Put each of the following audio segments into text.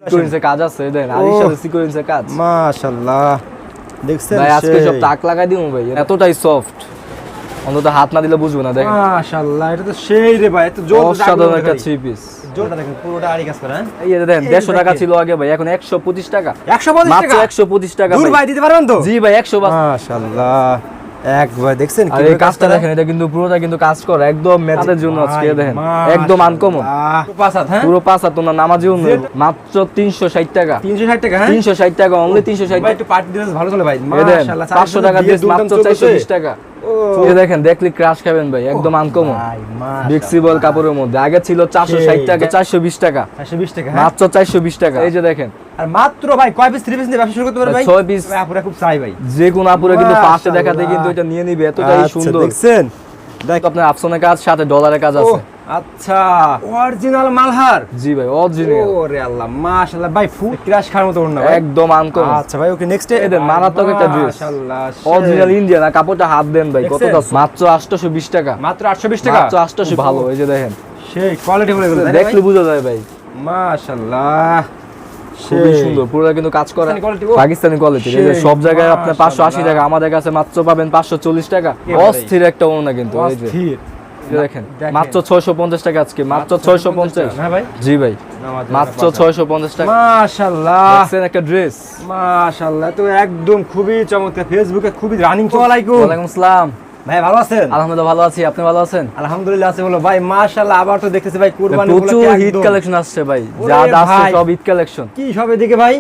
সিকোয়েন্সের কাজ আছে দেন আরির সাথে সিকোয়েন্সের কাজ মাশাআল্লাহ দেখছেন ভাই আজকে সব টাক লাগাই দিমু ভাই এতটাই সফট অন্তত হাত না দিলে বুঝবো না দেখেন মাশাআল্লাহ এটা তো সেই রে ভাই এত জোর অসাধারণ একটা থ্রি পিস জোরটা দেখেন পুরোটা আরি কাজ করে হ্যাঁ এই যে দেখেন 150 টাকা ছিল আগে ভাই এখন 125 টাকা 125 মাত্র টাকা 125 টাকা দূর ভাই দিতে পারবেন তো জি ভাই 100 মাশাআল্লাহ একবার দেখছেন আর এই কাজটা দেখেন এটা কিন্তু পুরোটা কিন্তু কাজ করে একদম ম্যাচের জন্য আজকে দেখেন একদম আনকমন পুরো পাঁচ হাত হ্যাঁ পুরো 5 হাত না নামাজেও মাত্র 360 টাকা 360 টাকা হ্যাঁ 360 টাকা অনলি 360 ভাই একটু পার্টি দিলে ভালো চলে ভাই মাশাআল্লাহ 500 টাকা দিয়ে মাত্র 420 টাকা এই দেখেন দেখলি ক্রাশ খাবেন ভাই একদম আনকমন ফ্লেক্সিবল কাপড়ের মধ্যে আগে ছিল 460 টাকা 420 টাকা 420 টাকা মাত্র 420 টাকা এই যে দেখেন আর মাত্র ভাই কয় পিস 3 পিস নিয়ে ব্যবসা শুরু করতে পারবে ভাই 6 পিস ভাই আপুরা খুব চাই ভাই যে কোন আপুরা কিন্তু ফার্স্টে দেখাতে কিন্তু এটা নিয়ে নিবে এতটাই সুন্দর দেখছেন দেখ আপনার আফসোনের কাজ সাথে ডলারের কাজ আছে আচ্ছা অরিজিনাল মালহার জি ভাই অরিজিনাল ওরে আল্লাহ মাশাআল্লাহ ভাই ফুল ক্রাশ খাওয়ার মতো না একদম আনকমন আচ্ছা ভাই ওকে নেক্সট এদের মারাত্মক একটা ড্রেস মাশাআল্লাহ অরিজিনাল ইন্ডিয়ান আর কাপড়টা হাত দেন ভাই কত দাম মাত্র 820 টাকা মাত্র 820 টাকা মাত্র 820 ভালো এই যে দেখেন সেই কোয়ালিটি বলে গেল দেখলে বোঝা যায় ভাই মাশাআল্লাহ খুবই সুন্দর পুরো কিন্তু কাজ করা পাকিস্তানি কোয়ালিটি এই যে সব জায়গায় আপনি 580 টাকা আমাদের কাছে মাত্র পাবেন 540 টাকা অস্থির একটা ওনা কিন্তু এই যে দেখেন মাত্র 650 টাকা আজকে মাত্র 650 হ্যাঁ ভাই জি ভাই মাত্র 650 টাকা মাশাআল্লাহ দেখছেন একটা ড্রেস মাশাআল্লাহ তো একদম খুবই চমৎকার ফেসবুকে খুবই রানিং ওয়ালাইকুম আসসালাম ভাই ভালো আছেন আলহামদুলিল্লাহ ভালো আছি আপনি ভালো আছেন আলহামদুলিল্লাহ আছে বলো ভাই মাশাআল্লাহ আবার তো দেখতেছি ভাই কুরবানি প্রচুর হিট কালেকশন আসছে ভাই যা আছে সব হিট কালেকশন কি সব এদিকে ভাই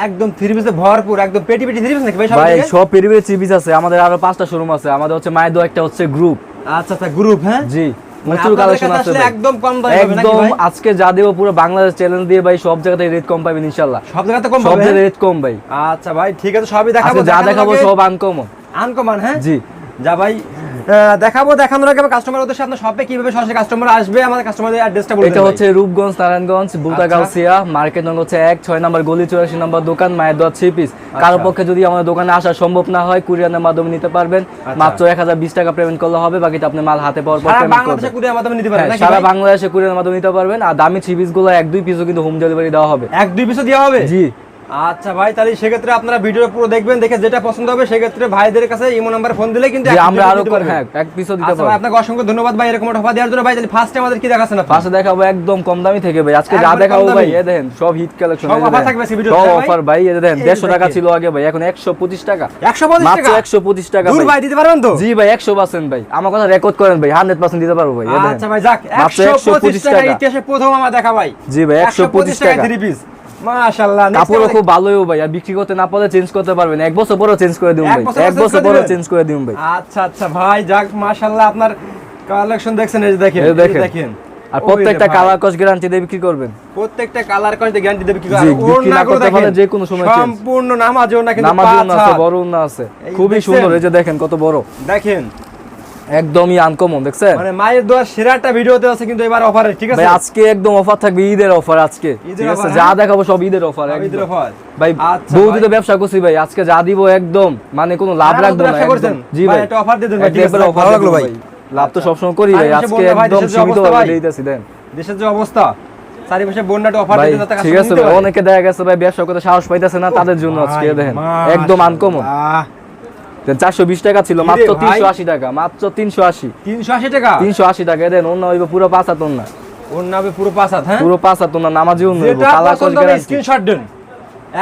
একদম থ্রি পিসে ভরপুর একদম পেটি পেটি থ্রি পিস নাকি ভাই সব ভাই সব পেটি পেটি থ্রি পিস আছে আমাদের আরো 5টা শোরুম আছে আমাদের হচ্ছে মাইদো একটা হচ্ছে গ্রুপ আচ্ছা আচ্ছা গ্রুপ হ্যাঁ জি প্রচুর কালেকশন আছে ভাই একদম কম দামে পাবেন নাকি একদম ভাই আজকে যা দেব পুরো বাংলাদেশ চ্যানেল দিয়ে ভাই সব জায়গাতে রেট কম পাবেন ইনশাআল্লাহ সব জায়গাতে কম সব পাবেন জায়গাতে রেট কম ভাই আচ্ছা ভাই ঠিক আছে সবই দেখাবো যা দেখাবো সব আনকমন আনকমন হ্যাঁ জি যা ভাই দেখানোর আগে কাস্টমার উদ্দেশ্যে আপনার শপে কিভাবে সরাসরি কাস্টমার আসবে আমাদের কাস্টমারদের অ্যাড্রেসটা বলে দেন এটা হচ্ছে রূপগঞ্জ নারায়ণগঞ্জ বুলতাগাউসিয়া মার্কেট নং হচ্ছে 6 নম্বর গলি 84 নম্বর দোকান মায়ের দোয়া 3 পিস কারো পক্ষে যদি আমাদের দোকানে আসা সম্ভব না হয় কুরিয়ারের মাধ্যমে নিতে পারবেন মাত্র 1020 টাকা পেমেন্ট করলে হবে বাকিটা আপনি মাল হাতে পাওয়ার পর পেমেন্ট করবেন বাংলাদেশে কুরিয়ারের মাধ্যমে নিতে পারবেন নাকি সারা বাংলাদেশে কুরিয়ারের মাধ্যমে নিতে পারবেন আর দামি 3 পিস গুলো 1-2 পিসও কিন্তু হোম ডেলিভারি দেওয়া হবে 1-2 পিসও দেওয়া হবে জি আচ্ছা ভাই তাহলে সেক্ষেত্রে আপনারা ভিডিও পুরো দেখবেন দেখে যেটা পছন্দ হবে সেক্ষেত্রে ভাইদের কাছে ইমো নাম্বার ফোন দিলে কিন্তু আমরা আরো হ্যাঁ এক পিসও দিতে পারবো আপনাকে অসংখ্য ধন্যবাদ ভাই এরকম অফার দেওয়ার জন্য ভাই তাহলে ফার্স্টে আমাদের কি দেখাচ্ছেন আপনি ফার্স্টে দেখাবো একদম কম দামি থেকে ভাই আজকে যা দেখাবো ভাই এই দেখেন সব হিট কালেকশন সব অফার থাকবে এই ভিডিওতে সব অফার ভাই এই দেখেন 150 টাকা ছিল আগে ভাই এখন 125 টাকা 125 মাত্র টাকা 125 টাকা দূর ভাই দিতে পারবেন তো জি ভাই 100% ভাই আমার কথা রেকর্ড করেন ভাই 100% দিতে পারবো ভাই এই দেখেন আচ্ছা ভাই যাক 125 টাকা ইতিহাসে প্রথম আমার দেখা ভাই জি ভাই 125 টাকা 3 পিস মাশাআল্লাহ কাপড় খুব ভালোই ভাই আর বিক্রি করতে না পারলে চেঞ্জ করতে পারবেন এক বছর পরেও চেঞ্জ করে দিবেন ভাই এক বছর পরেও চেঞ্জ করে দিবেন ভাই আচ্ছা আচ্ছা ভাই যাক মাশাআল্লাহ আপনার কালেকশন দেখছেন এই দেখেন দেখেন আর প্রত্যেকটা কালার কস গ্যারান্টি দিয়ে বিক্রি করবেন প্রত্যেকটা কালার কস দিয়ে গ্যারান্টি দিয়ে বিক্রি করবেন বিক্রি না করতে পারলে যে কোনো সময় চেঞ্জ সম্পূর্ণ নামাজও না কিন্তু নামাজও না আছে বড় না আছে খুবই সুন্দর এই যে দেখেন কত বড় দেখেন একদমই আনকমন দেখছেন মানে মায়ের দোয়া সেরাটা ভিডিওতে আছে কিন্তু এবার অফারে ঠিক আছে ভাই আজকে একদম অফার থাকবে ঈদের অফার আজকে ঠিক আছে যা দেখাবো সব ঈদের অফার ঈদের অফার ভাই বহুদিন ব্যবসা করছি ভাই আজকে যা দিব একদম মানে কোনো লাভ রাখবো না জি ভাই এটা অফার দিয়ে দেন ভাই একবার অফার লাগলো ভাই লাভ তো সব সময় করি ভাই আজকে একদম সীমিত ভাবে দিতেছি দেন দেশের যে অবস্থা চারিপাশে বন্যাটা অফার দিয়ে দেন ঠিক আছে ভাই অনেকে দেখা গেছে ভাই ব্যবসা করতে সাহস পাইতেছে না তাদের জন্য আজকে দেখেন একদম আনকমন 420 টাকা ছিল মাত্র 380 টাকা মাত্র 380 টাকা 380 টাকা দেন অন্য হইবে পুরো 5 হাত না অন্য হবে পুরো 5 হাত হ্যাঁ পুরো 5 হাত না নামাজি অন্য হইবে কালার কোড গ্যারান্টি স্ক্রিনশট দেন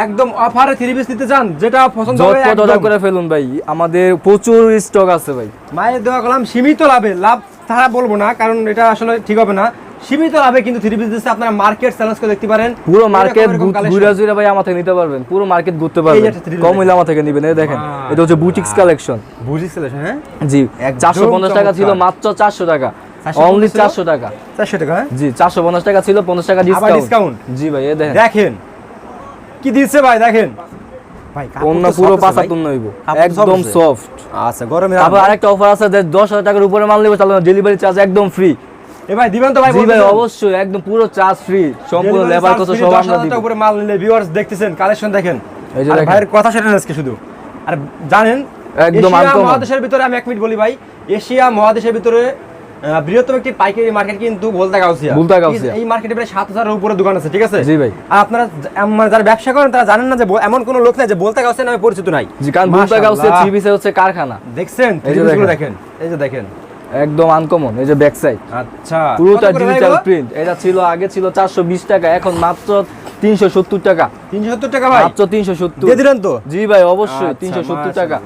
একদম অফারে 3 পিস নিতে চান যেটা পছন্দ হবে একদম অর্ডার করে ফেলুন ভাই আমাদের প্রচুর স্টক আছে ভাই মায়ের দোয়া কলম সীমিত লাভে লাভ তারা বলবো না কারণ এটা আসলে ঠিক হবে না সীমিত লাভে কিন্তু 3 পিস দিচ্ছে আপনারা মার্কেট চ্যালেঞ্জ করে দেখতে পারেন পুরো মার্কেট ঘুরে ভাই আমার থেকে নিতে পারবেন পুরো মার্কেট ঘুরতে পারবেন কম হইলে আমার থেকে নেবেন এই দেখেন এটা হচ্ছে বুটিক্স কালেকশন হ্যাঁ জি 450 টাকা ছিল মাত্র 400 টাকা অনলি 400 টাকা 400 টাকা জি 450 টাকা ছিল 50 টাকা ডিসকাউন্ট জি ভাই এই দেখেন দেখেন কি দিচ্ছে ভাই দেখেন ভাই অন্য পুরো 5 হইব একদম সফট আচ্ছা গরমে আবার আরেকটা অফার আছে যে 10000 টাকার উপরে মাল নিব তাহলে ডেলিভারি চার্জ একদম ফ্রি এ ভাই দিবেন তো ভাই জি ভাই অবশ্যই একদম পুরো চার্জ ফ্রি সম্পূর্ণ লেবার কত সব আমরা দিব 10000 উপরে মাল নিলে ভিউয়ার্স দেখতেছেন কালেকশন দেখেন এই যে ভাইয়ের কথা শুনেন আজকে শুধু আর জানেন একদম আনকমন মহাদেশের ভিতরে আমি 1 মিনিট বলি ভাই এশিয়া মহাদেশের ভিতরে বৃহত্তম একটি পাইকারি মার্কেট কিন্তু ভুলতা গাউসিয়া। এই মার্কেটে প্রায় 7000 এর উপরে দোকান আছে, ঠিক আছে? জি ভাই। আর আপনারা যারা ব্যবসা করেন তারা জানেন না যে এমন কোনো লোক নাই যে ভুলতা গাউসিয়া নামে পরিচিত নাই। জি, কারণ ভুলতা গাউসিয়া থ্রি পিসে হচ্ছে কারখানা। দেখছেন থ্রি পিসগুলো দেখেন, এই যে দেখেন একদম আনকমন। এই যে ব্যাক সাইড, আচ্ছা পুরোটা ডিজিটাল প্রিন্ট। এটা ছিল আগে ছিল 420 টাকা, এখন মাত্র 370 টাকা। 370 টাকা ভাই, মাত্র 370 দিয়ে দিলেন তো? জি ভাই, অবশ্যই 370 টাকা।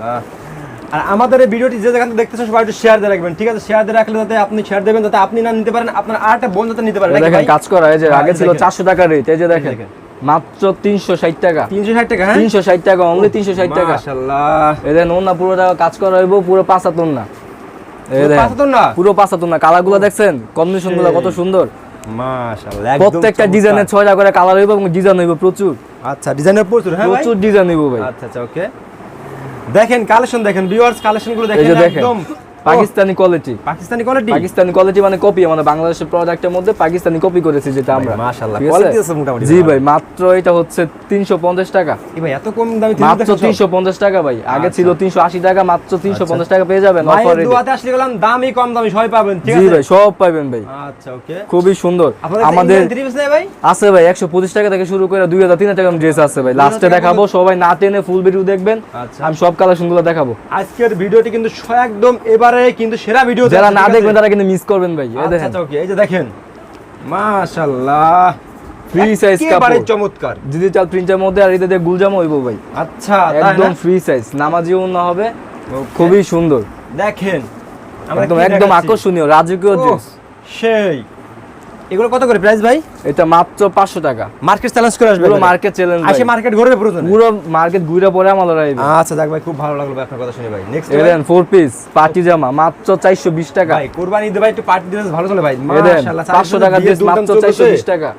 আর আমাদের এই ভিডিওটি যে যেখানে দেখতেছেন সবাই একটু শেয়ার দিয়ে রাখবেন, ঠিক আছে? শেয়ার দিয়ে রাখলে যাতে আপনি শেয়ার দেবেন, যাতে আপনি না নিতে পারেন, আপনার আরেকটা বন্ধু যাতে নিতে পারে। দেখেন কাজ করা, এই যে আগে ছিল 400 টাকা রেট, এই যে দেখেন মাত্র 360 টাকা। 360 টাকা, হ্যাঁ 360 টাকা, অনলি 360 টাকা। মাশাআল্লাহ। এই দেখেন ওন্না পুরোটা কাজ করা হইবো, পুরো পাঁচাতন না। এই দেখেন পাঁচাতন না, পুরো পাঁচাতন না। কালারগুলো দেখছেন, কম্বিনেশনগুলো কত সুন্দর। মাশাআল্লাহ, একদম প্রত্যেকটা ডিজাইনে 6টা করে কালার হইবো এবং ডিজাইন হইবো প্রচুর। আচ্ছা, ডিজাইনের প্রচুর, হ্যাঁ ভাই প্রচুর ডিজাইন হইবো ভাই। আচ্ছা আচ্ছা, ওকে। দেখেন কালেকশন দেখেন, ভিউয়ার্স কালেকশনগুলো দেখেন, এই যে দেখেন একদম Pakistani quality. Pakistani quality, Pakistani quality মানে কপি, আমাদের বাংলাদেশের প্রোডাক্টের মধ্যে পাকিস্তানি কপি করেছি যেটা আমরা। মাশাআল্লাহ, ঠিক আছে? কোয়ালিটি আছে মোটামুটি। জি ভাই, মাত্র এটা হচ্ছে 350 টাকা। এই ভাই এত কম দামে মাত্র 350 টাকা ভাই। আগে ছিল 380 টাকা, মাত্র 350 টাকা পেয়ে যাবেন অফার মায়ের রেটে। দোয়াতে আসলে গেলাম দামি কম দামি সবাই পাবেন, ঠিক জি আছে? ভাই, সব পাবেন ভাই। আচ্ছা, ওকে। খুবই সুন্দর। আমাদের আমাদের 3 পিস নেই ভাই? আছে ভাই 125 টাকা থেকে শুরু করে 2000 3000 টাকা ড্রেস আছে ভাই। লাস্টে দেখাবো, সবাই না টেনে ফুল ভিডিও দেখবেন। আচ্ছা, আমি সব কালেকশনগুলো দেখাবো। আজকের ভিডিওটি কিন্তু একদম এবারে কিন্তু সেরা ভিডিও। যারা না দেখবেন তারা কিন্তু মিস করবেন ভাই। এই দেখেন, আচ্ছা, ওকে, এই যে দেখেন মাশাআল্লাহ, ফ্রি সাইজ একেবারে কাপড়, চমৎকার ডিজিটাল প্রিন্টের মধ্যে, আর এতে দিয়ে গুলজামও হইবো ভাই। আচ্ছা, একদম ফ্রি সাইজ, নামাজিও না হবে, খুবই সুন্দর। দেখেন একদম একদম আকর্ষণীয় রাজকীয় ড্রেস। সেই এগুলো কত করে প্রাইস ভাই? এটা মাত্র 500 টাকা। মার্কেট চ্যালেঞ্জ করে আসবে, পুরো মার্কেট চ্যালেঞ্জ ভাই। আসে মার্কেট ঘুরবে পুরো পুরো মার্কেট ঘুরে পরে আমাদের আইবে। আচ্ছা, দেখ ভাই, খুব ভালো লাগলো ভাই আপনার কথা শুনে ভাই। নেক্সট এলেন 4 পিস পার্টি জামা মাত্র 420 টাকা ভাই। কুরবানি ঈদে ভাই একটু পার্টি ড্রেস ভালো চলে ভাই, এলেন মাশাআল্লাহ। 500 টাকা ড্রেস মাত্র 420 টাকা।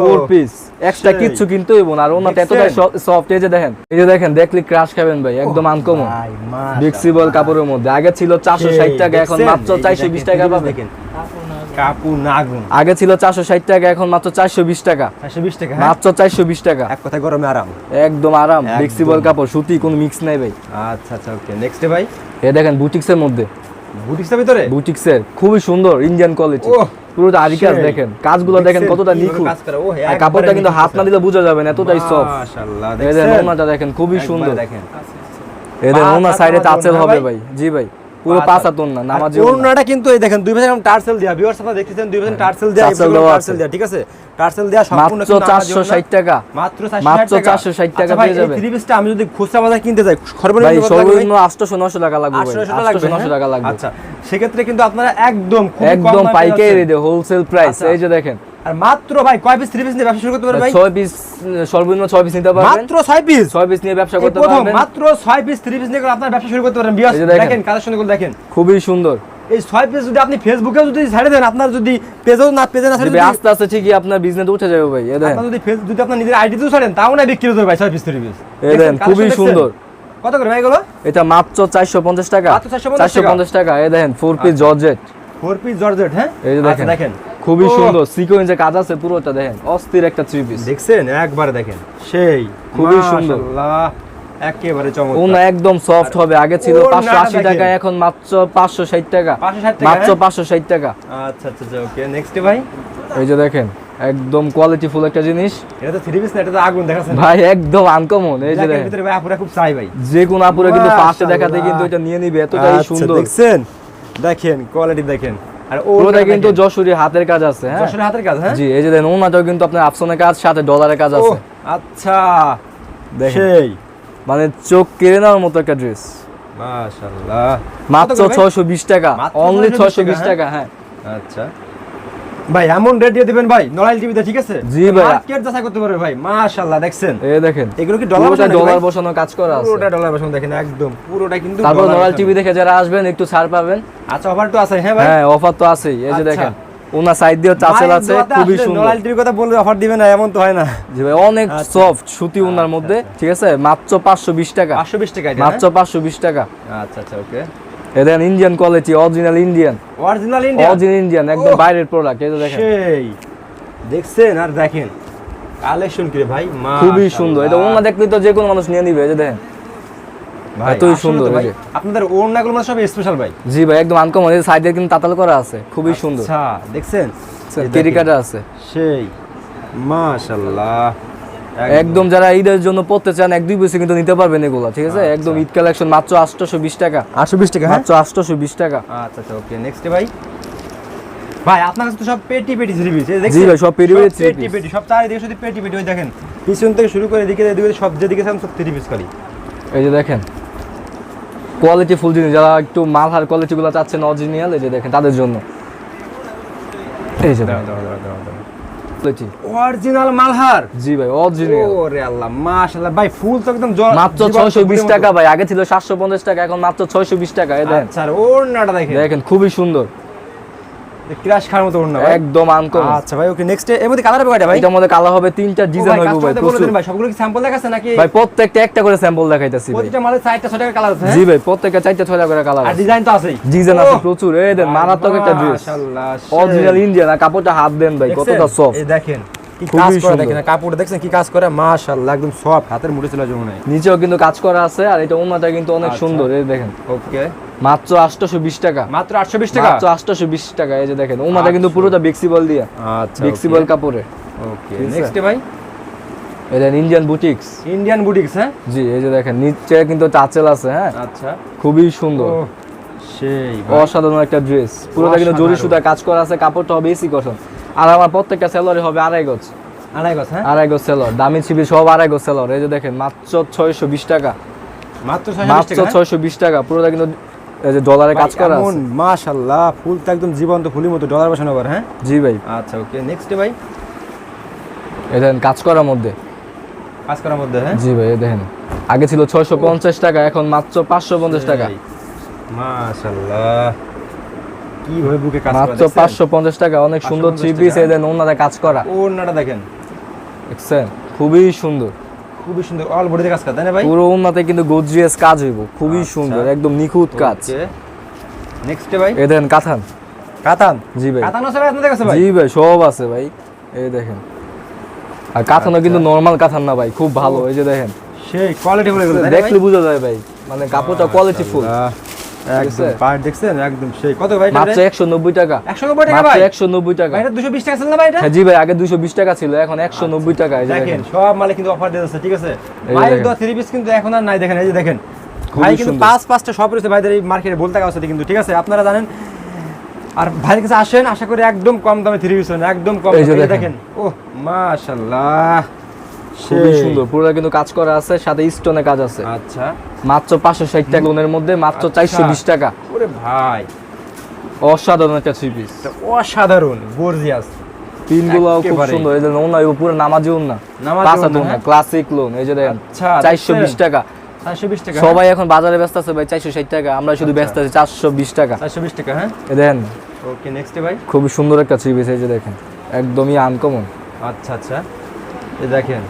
4 পিস এক্সট্রা কিচ্ছু কিনতে হইব না। আর ওনাটা এতটাই সফট। এই যে দেখেন দেখলি ক্রাশ খাবেন ভাই, একদম আনকমন ফ্লেক্সিবল কাপড়ের মধ্যে। আগে ছিল 460 টাকা, এখন মাত্র 420 টাকা পাবেন। কাপু নাগুন, আগে ছিল 460 টাকা, এখন মাত্র 420 টাকা। 420 টাকা, মাত্র 420 টাকা। এক কথা গরমে আরাম, একদম আরাম, ফ্লেক্সিবল কাপড়, সুতি, কোনো মিক্স নাই ভাই। আচ্ছা আচ্ছা, ওকে। নেক্সট ভাই, এই দেখেন বুটিক্সের মধ্যে, বুটিক্সের ভিতরে বুটিক্সের খুবই সুন্দর ইন্ডিয়ান কোয়ালিটি। পুরোটা আরি কাজ দেখেন, কাজগুলো দেখেন কতটা নিখুঁত। আর কাপড়টা কিন্তু হাত না দিলে বোঝা যাবে না, এতটাই সফট। মাশাআল্লাহ, এই দেখেন ওনাটা দেখেন, খুবই সুন্দর। দেখেন এই দেখেন ওনা সাইডে টাচেল হবে ভাই। জি ভাই, পুরো পাঁচাতন না, নামাজি ওনাটা কিন্তু এই দেখেন 2 পাশে টার্সেল দেয়া। ভিউয়ার্স আপনারা দেখতেছেন 2 পাশে টার্সেল দেয়া, টার্সেল দেয়া, ঠিক আছে? টার্সেল দেয়া সম্পূর্ণ মাত্র 460 টাকা। মাত্র 460 টাকা পেয়ে যাবেন। এই 3 পিসটা আমি যদি খুচরা বাজারে কিনতে যাই সর্বনিম্ন 800 900 টাকা লাগবে ভাই। 800 900 টাকা লাগবে। আচ্ছা, সেক্ষেত্রে কিন্তু আপনারা একদম পাইকারি রেটে হোলসেল প্রাইস। এই যে দেখেন, আর মাত্র ভাই কয় পিস 3 পিস নিয়ে ব্যবসা শুরু করতে পারবেন ভাই? 6 পিস, সর্বনিম্ন 6 পিস নিতে পারবেন। মাত্র 6 পিস, 6 পিস নিয়ে ব্যবসা করতে প্রথম পারবেন। মাত্র 6 পিস 3 পিস নিয়ে আপনারা ব্যবসা শুরু করতে পারবেন। ভিউয়ার্স দেখেন কালেকশনগুলো দেখেন, খুবই সুন্দর। এই 6 পিস যদি আপনি ফেসবুকেও যদি ছেড়ে দেন, আপনার যদি পেজেও না ছেড়ে আস্তে আস্তে ঠিকই আপনার বিজনেস উঠে যাবে ভাই। এই দেখেন, আপনি যদি আপনার নিজের আইডিতেও ছাড়েন তাও না বিক্রি হতে ভাই 6 পিস 3 পিস। এই দেখেন খুবই সুন্দর। কত করে ভাই এগুলো? এটা মাত্র 450 টাকা। মাত্র 450 টাকা। এই দেখেন 4 পিস জর্জেট, 4 পিস জর্জেট, হ্ঁ? এই যে দেখেন খুবই সুন্দর সিকোয়েন্সের কাজ আছে পুরোটা। দেখেন অস্থির একটা 3 পিস দেখছেন, একবার দেখেন সেই খুবই সুন্দর। মাশাআল্লাহ, একেবারে চমৎকার। ওনা একদম সফট হবে। আগে ছিল 580 টাকা, এখন মাত্র 560 টাকা। 560 টাকা, মাত্র 560 টাকা। আচ্ছা আচ্ছা, ওকে। নেক্সট ভাই, এই যে দেখেন একদম কোয়ালিটিফুল একটা জিনিস। এটা তো 3 পিস না, এটা তো আগুন দেখাছেন ভাই, একদম আনকমন। এই যে দেখেন ভিতরে ভাই আপুরা খুব চাই ভাই, যে কোন আপুরা কিন্তু ফার্স্টে দেখাতে কিন্তু এটা নিয়ে নিবে, এতটাই সুন্দর। দেখছেন, দেখেন কোয়ালিটি দেখেন। আর ওটা কিন্তু যশোরী হাতের কাজ আছে। হ্যাঁ, যশোরী হাতের কাজ, হ্যাঁ। জি, এই যে দেখেন ওনাটাও কিন্তু আপনার আফসনের কাজ, সাথে ডলারের কাজ আছে। আচ্ছা, দেখেন সেই মানে চোখ কেড়ে নেওয়ার মতো একটা ড্রেস। মাশাআল্লাহ, মাত্র 620 টাকা, অনলি 620 টাকা। হ্যাঁ, আচ্ছা ভাই, এমন রেট দিয়ে দিবেন ভাই নড়াইল টিভিতে, ঠিক আছে? জি ভাই, মার্কেট যাচাই করতে পারবে ভাই। মাশাআল্লাহ, দেখছেন এই দেখেন এগুলো কি ডলার বসানো কাজ করা আছে, পুরোটা ডলার বসানো। দেখেন একদম পুরোটা কিন্তু। তারপর নড়াইল টিভি দেখে যারা আসবেন একটু ছাড় পাবেন। আচ্ছা, অফার তো আছে? হ্যাঁ ভাই, হ্যাঁ অফার তো আছেই। এই যে দেখেন ওনা সাইড দিয়ে টাচেল আছে, খুবই সুন্দর। নড়াইল টিভির কথা বললে অফার দিবেন না, এমন তো হয় না। জি ভাই, অনেক সফট সুতি ওনার মধ্যে, ঠিক আছে? মাত্র 520 টাকা। 520 টাকা, মাত্র 520 টাকা। আচ্ছা আচ্ছা, ওকে। এদেন ইন্ডিয়ান কোয়ালিটি, অরিজিনাল ইন্ডিয়ান, একদম বাইরের প্রোডাক্ট। এই যে দেখেন সেই দেখছেন, আর দেখেন কালেকশন কি রে ভাই, খুবই সুন্দর। এটা ওনা দেখলে তো যে কোনো মানুষ নিয়ে নিবে। এই যে দেখেন ভাই এতই আসলে সুন্দর তো ভাই এই যে। আপনাদের ওড়নাগুলো মানে সব স্পেশাল ভাই। জি ভাই একদম আনকমন, এই সাইডে কিন্তু তাতাল করা আছে, খুবই সুন্দর। আচ্ছা দেখছেন কেরিকাটা আছে সেই মাশাআল্লাহ। একদম যারা ঈদের জন্য পড়তে চান 1-2 পিস কিন্তু নিতে পারবেন এগুলা, ঠিক আছে? একদম ঈদ কালেকশন মাত্র 820 টাকা। 820 টাকা, হ্যাঁ মাত্র 820 টাকা। আচ্ছা আচ্ছা ওকে নেক্সট ভাই। ভাই আপনার কাছে তো সব পেটি পেটি থ্রি পিস দেখছেন? জি ভাই সব পেটি পেটি থ্রি পেটি পেটি সব চারিদিকে শুধু পেটি পেটি, ওই দেখেন পিছন থেকে শুরু করে এদিকে এদিকে সব যেদিকে চান সব থ্রি পিস খালি। এই যে দেখেন কোয়ালিটি ফুল জিনিস, যারা একটু মালহার কোয়ালিটি গুলো চাচ্ছেন অরিজিনাল, এই যে দেখেন তাদের জন্য এই যে কোয়ালিটি অরিজিনাল মালহার। জি ভাই অরিজিনাল। ওরে আল্লাহ মাশাআল্লাহ ভাই ফুল তো একদম মাত্র 620 টাকা ভাই, আগে ছিল 750 টাকা, এখন মাত্র 620 টাকা। এই দেখেন আচ্ছা ওড়নাটা দেখেন, দেখেন খুবই সুন্দর, ক্রাশ খাওয়ার মতো ওড়না ভাই একদম আনকমন। আচ্ছা ভাই ওকে নেক্সট এর মধ্যে কালার হবে কয়টা ভাই? এটার মধ্যে কালার হবে 3টা ডিজাইন হবে ভাই। বলে দেন ভাই সবগুলো কি স্যাম্পল দেখাচ্ছে নাকি? ভাই প্রত্যেকটা একটা করে স্যাম্পল দেখাইতাছি ভাই। প্রতিটা মালে 4টা 6টা কালার আছে। জি ভাই প্রত্যেকটা 4টা 6টা করে কালার আর আছে, ডিজাইন তো আছেই, ডিজাইন আছে প্রচুর। এই দেন মারাত্মক একটা ড্রেস, মাশাআল্লাহ অরিজিনাল ইন্ডিয়ান। আর কাপড়টা হাত দেন ভাই কতটা সফট, এই দেখেন কি খুবই কাজ করে, সুন্দর। দেখেন কাপড় দেখছেন কি কাজ করে, মাশাআল্লাহ একদম সফট, হাতের মুঠে চলে যাবে নাই। নিচেও কিন্তু কাজ করা আছে, আর এটা ওন্নাটা কিন্তু অনেক আচ্ছা। সুন্দর। এই দেখেন ওকে মাত্র 820 টাকা, মাত্র 820 টাকা, মাত্র 820 টাকা। এই যে দেখেন ওন্নাটা কিন্তু পুরোটা বেক্সিবল দিয়া, আচ্ছা বেক্সিবল কাপড়ে। ওকে ঠিক আছে? নেক্সট ভাই এটা ইন্ডিয়ান বুটিক্স। ইন্ডিয়ান বুটিক্স, হ্যাঁ জি এই যে দেখেন নিচে কিন্তু টাচেল আছে, হ্যাঁ আচ্ছা খুবই সুন্দর, ও সেই ভাই অসাধারণ একটা ড্রেস। পুরোটা কিন্তু জরি অসাধারণ। সুতা কাজ করা আছে, কাপড়টা হবে এসি কটন। আর আমার প্রত্যেকটা সেলরে হবে 2.5 গজ, আড়াই গজ, হ্যাঁ 2.5 গজ সেলর, দামি ছিবি সব 2.5 গজ সেলর। এই যে দেখেন মাত্র 620 টাকা, মাত্র 620 মাত্র টাকা, 620 টাকা। পুরোটা কিন্তু এই যে ডলারে কাজ করা আছে। মাশাআল্লাহ ফুলটা একদম জীবন্ত ফুলের মতো ডলার বসানো আবার, হ্যাঁ জি ভাই আচ্ছা ওকে নেক্সট ভাই এই দেখেন কাজ করার মধ্যে। কাজ করার মধ্যে, হ্যাঁ জি ভাই এই দেখেন আগে ছিল 650 টাকা, এখন মাত্র 550 টাকা, মাশাআল্লাহ কি ভাবে বুকে কাজ করা মাত্র 550 টাকা। অনেক সুন্দর 550 থ্রি পিস। টাকা। এই দেখেন ওনাতে কাজ করা, ওড়নাটা দেখেন দেখছেন খুবই সুন্দর। খুবই সুন্দর, অল বডিতে কাজ করা, তাই না ভাই? পুরো ওনাতে কিন্তু গর্জিয়াস কাজ হইব, খুবই আচ্ছা। সুন্দর একদম নিখুঁত কাজ। নেক্সট ভাই এই দেখেন কাতান। কাতান, জি ভাই কাতান আছে ভাই আপনাদের কাছে ভাই? জি ভাই সব আছে ভাই, এই দেখেন। আর কাতানও কিন্তু নরমাল কাতান না ভাই, খুব ভালো। এই যে দেখেন সেই কোয়ালিটি বলে গেল, দেখলে বোঝা যায় ভাই, মানে কাপড়টা কোয়ালিটি ফুল। একদম পার্ট দেখছেন একদম সেই। কত ভাই এটা? মাত্র 190 টাকা, 190 টাকা মাত্র ভাই? 190 টাকা। ভাই এটা 220 টাকা ছিল না ভাই এটা? হ্যাঁ জি ভাই আগে 220 টাকা ছিল, এখন 190 টাকা। এই যে দেখেন দেখেন সব মালে কিন্তু অফার দিয়ে যাচ্ছে, ঠিক আছে? এই ভাই দেখেন। তো থ্রি পিস কিন্তু এখন আর নাই, দেখেন এই যে দেখেন খুবই ভাই কিন্তু সুন্দর। পাঁচটা সব রয়েছে ভাইদের এই মার্কেটে বলতে কাছে কিন্তু, ঠিক আছে আপনারা জানেন। আর ভাইয়ের কাছে আসেন, আশা করি একদম কম দামে থ্রি পিস একদম কম এই যে দামে। এই দেখেন। দেখেন ও মাশাআল্লাহ খুবই সুন্দর, পুরো কিন্তু কাজ করা আছে, সাথে স্টোনে কাজ আছে। আচ্ছা মাত্র 560 টাকা লোনের মধ্যে, মাত্র 420 টাকা। ওরে ভাই অসাধারণ একটা থ্রি পিস, এটা অসাধারণ গর্জিয়াস, পিনগুলোও খুব একেবারে। সুন্দর। এই যে ওনা পুরো নামাজি ওনা, নামাজি পাঁচা ওড়না, ওনা হ্যাঁ। Classic loan. এই যে দেখেন আচ্ছা, 420 দেখছেন? টাকা। 420 টাকা, সবাই এখন বাজারে ব্যস্ত আছে ভাই 460 টাকা, আমরা শুধু ব্যস্ত আছি 420 টাকা। 420 টাকা, হ্যাঁ এই দেখেন ওকে নেক্সট ভাই খুবই সুন্দর একটা থ্রি পিস। এই যে দেখেন একদমই আনকমন আচ্ছা আচ্ছা এই দেখেন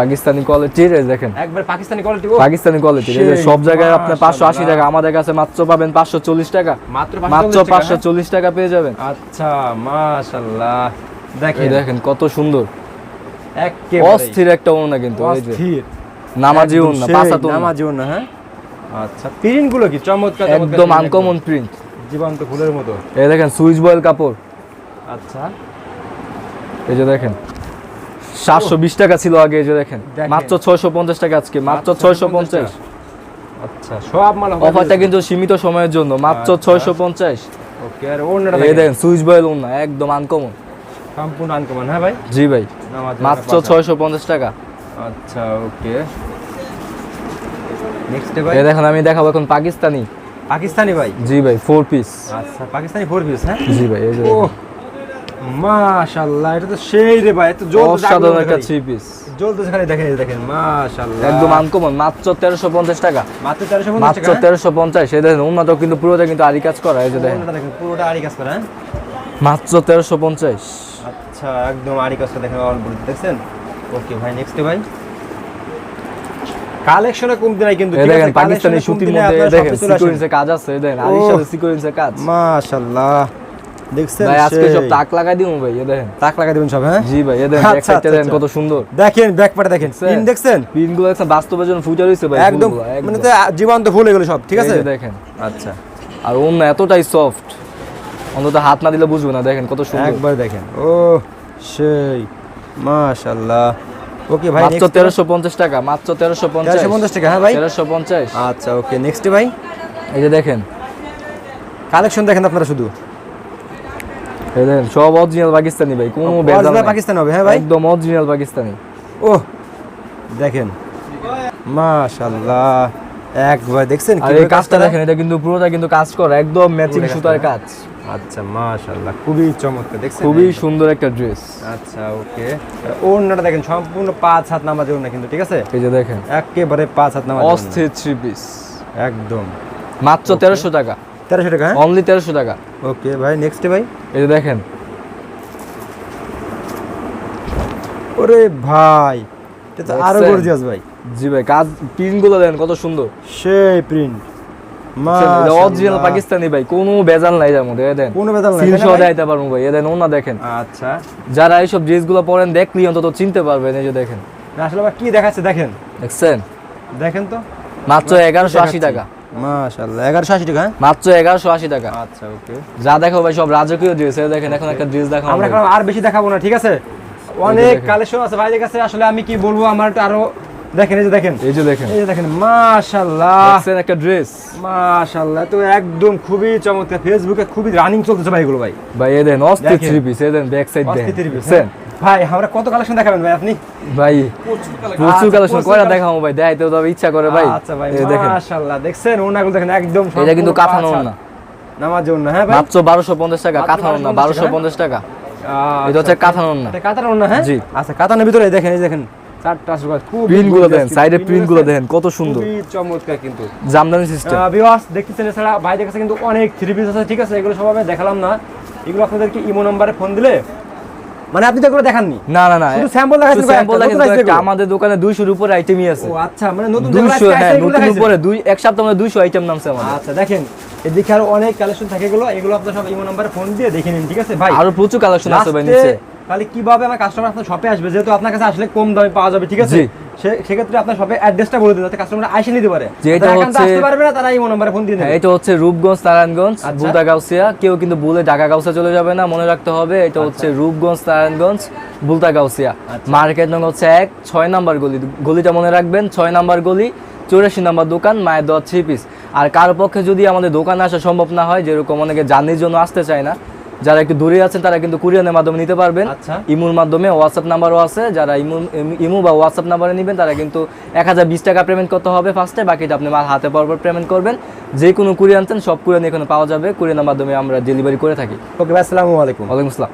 পাকিস্তানি কোয়ালিটির। এই দেখেন একবার পাকিস্তানি কোয়ালিটি, পাকিস্তানি কোয়ালিটির। এই যে সেই, সব জায়গায় আপনার 580 মাশাআল্লাহ। টাকা, আমাদের কাছে মাত্র পাবেন 540 টাকা, মাত্র মাত্র 540 টাকা, হ্যাঁ? 540 টাকা পেয়ে যাবেন। আচ্ছা মাশাআল্লাহ এই দেখেন দেখেন কত সুন্দর, একেবারে অস্থির একটা ওড়না কিন্তু। এই যে অস্থির নামাজি একদম ওড়না, সেই, পাঁচা ওড়না, নামাজি ওড়না, হ্যাঁ আচ্ছা প্রিন্ট গুলো কি চমৎকার চমৎকার একদম print, আনকমন প্রিন্ট। জীবন্ত ফুলের মতো। এই দেখেন সুইচ বয়েল কাপড়। আচ্ছা এই যে দেখেন 720 টাকা ছিল আগে, এই যে দেখেন দেখেন। মাত্র 650 টাকা আজকে, মাত্র 650। আচ্ছা সব মাল অফারটা কিন্তু সীমিত সময়ের জন্য, মাত্র আচ্ছা। 650। ওকে আর ওড়নাটা এই দেখেন দেখেন সুইচ বয়েল ওড়না একদম আনকমন। সম্পূর্ণ আনকমন, হ্যাঁ ভাই জি ভাই নামাজি মাত্র ওড়না, 650 টাকা। আচ্ছা ওকে নেক্সট ভাই এই দেখেন আমি দেখাবো এখন পাকিস্তানি। পাকিস্তানি ভাই, জি ভাই 4 পিস। আচ্ছা পাকিস্তানি 4 পিস, হ্যাঁ জি ভাই এই যে ও মাশাআল্লাহ এটা তো সেই রে ভাই, এত অসাধারণ একটা 3 পিস, জ্বলতেছে খালি, দেখেন এই যে দেখেন মাশাআল্লাহ একদম আনকমন, মাত্র 1350 টাকা, মাত্র 450 মাত্র টাকা, 1350। এই দেখেন ওড়নাটাও কিন্তু পুরোটা কিন্তু আরি কাজ করা। এই যে দেখেন ওড়নাটা দেখেন পুরোটা আরি কাজ করা, হ্যাঁ মাত্র 1350। আচ্ছা একদম আরি কাজটা দেখেন অল বডি দেখছেন। ওকে ভাই নেক্সট ভাই কালেকশনে কমতি নাই কিন্তু, এই ঠিক দেখেন আছে? পাকিস্তানি collection-এ সুতির কমতি নাই, মধ্যে আপনারা দেখেন সবকিছু চলে আসেন। সিকোয়েন্সের কাজ আছে। এই দেখেন আরির সাথে সিকোয়েন্সের কাজ। মাশাআল্লাহ দেখছেন ভাই আজকে সব সেই। তাক লাগাই দিমু ভাই, এ দেখেন। তাক লাগাই দিবেন সব, হ্যাঁ? জি ভাই, এ দেখেন আচ্ছা, ব্যাক সাইডটা আচ্ছা, দেখেন আচ্ছা। কত সুন্দর। দেখেন ব্যাক পার্টে দেখেন, দেখছেন? পিন দেখছেন? পিনগুলো দেখছেন বাস্তবের জন্য ফুটার হইছে ভাই, একদম ফুলগুলো, একদম। মানে তো জীবন্ত ফুল এগুলো সব, ঠিক আছে? এই যে দেখেন। আচ্ছা, আর ওন্না এতটাই সফট, অন্তত হাত না দিলে বুঝবে না, দেখেন কত সুন্দর। একবার দেখেন, ও সেই মাশাআল্লাহ। ওকে ভাই, মাত্র 1350 টাকা, মাত্র 1350। 1350 টাকা, হ্যাঁ ভাই? 1350। আচ্ছা ওকে, নেক্সট ভাই। এই যে দেখেন, কালেকশন দেখেন আপনারা শুধু, এই দেখেন সব অরিজিনাল পাকিস্তানি ভাই, কোনো ভেজাল অরিজিনাল নাই। পাকিস্তান হবে, হ্যাঁ ভাই? একদম অরিজিনাল পাকিস্তানি। ও দেখেন মাশাআল্লাহ, একবার দেখছেন আর কিভাবে এই কাজটা করা? দেখেন, এটা কিন্তু পুরোটা কিন্তু কাজ করা, একদম ম্যাচিং পুরোটা কাজ সুতার করা। কাজ। আচ্ছা মাশাআল্লাহ, খুবই চমৎকার, দেখছেন? খুবই সুন্দর একটা ড্রেস। আচ্ছা ওকে, ওড়নাটা দেখেন সম্পূর্ণ 5 হাত নামাজের ওড়না কিন্তু, ঠিক আছে? এই যে দেখেন, একেবারে 5 হাত নামাজের ওড়না। অস্থির 3 পিস, একদম মাত্র 1300 টাকা, 1300 টাকা, হ্যাঁ? অনলি 1300 টাকা। ওকে ভাই, নেক্সট ভাই। এই যে দেখেন, ওরে ভাই, এটা তো আরো দেখছেন? গর্জিয়াস ভাই, জি ভাই, কাজ পিনগুলো দেখেন কত সুন্দর। সেই প্রিন্ট, অরিজিনাল পাকিস্তানি ভাই, কোনো ভেজাল নাই এর মধ্যে। এই দেন, কোনো ভেজাল নাই, সিল তাই না সহ ভাই? দেখাইতে পারবো ভাই। এই দেন ওনা দেখেন, আচ্ছা, যারা এইসব ড্রেসগুলো পরেন দেখলি অন্তত চিনতে পারবেন। এই যে দেখেন, আসলে আবার কি দেখাচ্ছে দেখেন, দেখছেন, দেখেন তো মাত্র 1180 টাকা, মাশাআল্লাহ, 1180 টাকা, হ্যাঁ? মাত্র 1180 টাকা। আচ্ছা ওকে, যা দেখো ভাই সব রাজকীয় ড্রেস। এই দেখেন, এখন একটা ড্রেস দেখাবো আমরা ভাই। এখন আর বেশি দেখাবো না, ঠিক আছে? অনেক দেখেন। কালেকশন আছে ভাইদের কাছে, আসলে আমি কি বলবো, আমার তো আরো দেখেন, এই যে দেখেন, এই যে দেখেন, এই যে দেখেন, মাশাআল্লাহ দেখছেন একটা ড্রেস মাশাআল্লাহ, তো একদম খুবই চমৎকার, ফেসবুকে খুবই রানিং চলতেছে ভাই এগুলো ভাই। ভাই। এই দেন অস্থির দেখেন। 3 পিস। এই দেন ব্যাক সাইড দেখেন, অস্থির piece, দেখছেন ভাই আমরা কত কালেকশন দেখাবেন ভাই আপনি? ভাই, প্রচুর আচ্ছা, কালেকশন প্রচুর কয়টা collection। দেখাবো ভাই, দেখাইতে তো ইচ্ছা করে ভাই। আচ্ছা ভাই, এই দেখেন, মাশাআল্লাহ, দেখছেন ওনাগুলো দেখেন, একদম এটা কিন্তু সম্পূর্ণ কাঁথানো পাঁচ হাত না, নামাজের ওড়না, হ্যাঁ ভাই? মাত্র 1250 টাকা, মাত্র কাঁথানো না, 1250 টাকা। এটা হচ্ছে কাঁথানো না। এটা কাতার ওড়না, হ্যাঁ? জি। আচ্ছা, কাতানের ভিতরে দেখেন, এই দেখেন চারটা সুগার, খুব প্রিন্ট গুলো দেখেন, সাইডে প্রিন্ট গুলো দেখেন কত সুন্দর, খুবই চমৎকার কিন্তু। জামদানি সিস্টেম। ভিউয়ার্স দেখতেছেন, এছাড়া ভাইদের কাছে কিন্তু অনেক থ্রি পিস আছে, ঠিক আছে? এগুলো সব আমি দেখালাম না, এগুলো আপনাদেরকে ইমো নম্বরে ফোন দিলে, মানে আপনি তো এগুলো দেখাননি, না না না, শুধু স্যাম্পল দেখাচ্ছি, শুধু sample দেখেন তো একটা, আমাদের দোকানে 200 এর উপরে আইটেমই আছে। ও আচ্ছা, মানে নতুন যেগুলো 200, আজকে হ্যাঁ, আসছে, এগুলো নতুন দেখাইছেন? উপরে এক সপ্তাহ মধ্যে 200 আইটেম নামছে আমাদের। আচ্ছা দেখেন, এদিকে আরো অনেক কালেকশন থাকে, এগুলো আপনার সব ইমো নম্বরে ফোন দিয়ে দেখে নিন, ঠিক আছে ভাই? আরো প্রচুর কালেকশন আছে ভাই লাস্টে নিচে। তাহলে কিভাবে আমার কাস্টমার আপনার শপে আসবে, যেহেতু আপনার কাছে আসলে কম দামে পাওয়া যাবে, ঠিক আছে? জি। সেক্ষেত্রে আপনার শপে অ্যাড্রেসটা বলে দিন, যাতে কাস্টমার আইসে নিতে পারে। যে এটা যারা এখান থেকে হচ্ছে- আসতে পারবে না, তারা ইমো নম্বরে ফোন দিয়ে হ্যাঁ, নেবে। এটা হচ্ছে রূপগঞ্জ, নারায়ণগঞ্জ, আচ্ছা। বুলতা গাউসিয়া। কেউ কিন্তু ভুলে ঢাকা গাউসিয়া চলে যাবে না, মনে রাখতে হবে এটা হচ্ছে রূপগঞ্জ, নারায়ণগঞ্জ, বুলতা গাউসিয়া। মার্কেট নং হচ্ছে 1, 6 নাম্বার গলি। গলিটা মনে রাখবেন, 6 নাম্বার গলি, 84 নাম্বার দোকান, মায়ের দোয়া 3 পিস। আর কারো পক্ষে যদি আমাদের দোকানে আসা সম্ভব না হয়, যেরকম অনেকে জার্নির জন্য আসতে চায় না, যারা একটু দূরে আছেন তারা কিন্তু কুরিয়ারের মাধ্যমে নিতে পারবেন। আচ্ছা। ইমুর মাধ্যমে, হোয়াটসঅ্যাপ নাম্বারও আছে, যারা ইমু বা হোয়াটসঅ্যাপ নাম্বারে নেবেন তারা কিন্তু 1020 টাকা পেমেন্ট করতে হবে ফার্স্টে, বাকিটা আপনি মাল হাতে পাওয়ার পর পেমেন্ট করবেন। যে কোনো কুরিয়ার আনতেন সব কুরিয়ার এখানে পাওয়া যাবে, কুরিয়ারের মাধ্যমে আমরা ডেলিভারি করে থাকি। ওকে ভাই, আসসালামু আলাইকুম। ওয়ালাইকুম আসসালাম।